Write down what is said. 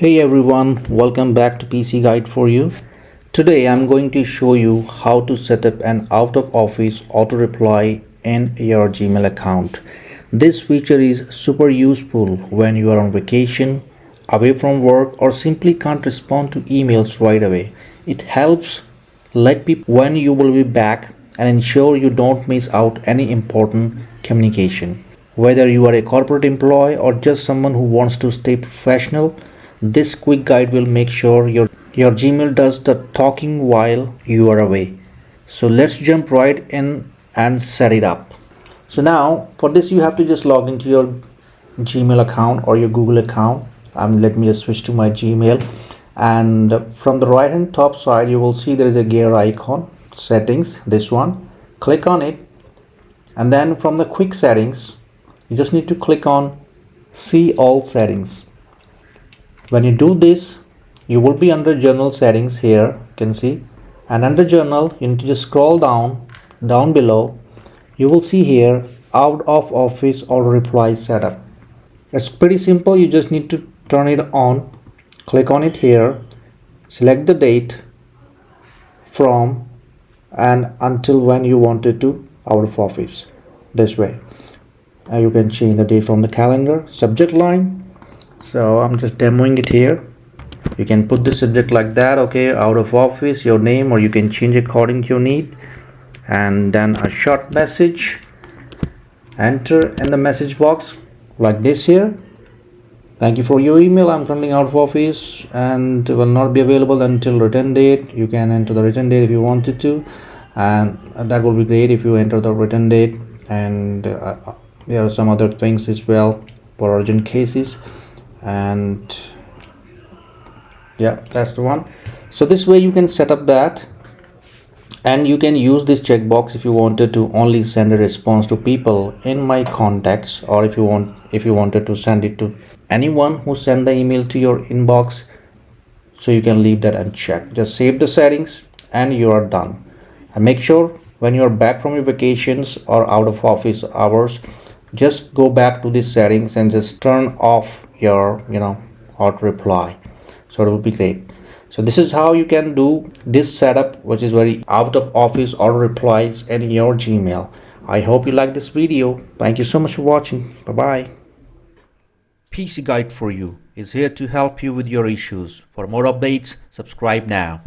Hey everyone, welcome back to PC Guide for you. Today I'm going to show you how to set up an out of office auto reply in your Gmail account. This feature is super useful when you are on vacation, away from work, or simply can't respond to emails right away. It helps let people when you will be back and ensure you don't miss out any important communication. Whether you are a corporate employee or just someone who wants to stay professional, this quick guide will make sure your Gmail does the talking while you are away. So let's jump right in and set it up. So now for this you have to just log into your Gmail account or your Google account. Let me just switch to my Gmail, and from the right hand top side you will see there is a gear icon, settings, this one. Click on it, and then from the quick settings you just need to click on see all settings. When you do this, you will be under journal settings here, you can see, and under journal you need to just scroll down below. You will see here out of office auto reply setup. It's pretty simple. You just need to turn it on. Click on it here, select the date from and until when you want it to out of office. This way you can change the date from the calendar. Subject line, so I'm just demoing it here. You can put the subject like that, okay, out of office, your name, or you can change according to your need. And then a short message, enter in the message box like this here. Thank you for your email, I'm currently out of office and will not be available until return date. You can enter the return date if you wanted to, and that will be great if you enter the return date. And there are some other things as well for urgent cases, and yeah, that's the one. So this way you can set up that, and you can use this checkbox if you wanted to only send a response to people in my contacts, or if you wanted to send it to anyone who send the email to your inbox. So you can leave that unchecked. Just save the settings and you are done. And make sure when you are back from your vacations or out of office hours, just go back to these settings and just turn off your auto reply. So it will be great. So this is how you can do this setup, which is very out of office auto replies in your Gmail. I hope you like this video. Thank you so much for watching. Bye bye. PC Guide for You is here to help you with your issues. For more updates, subscribe now.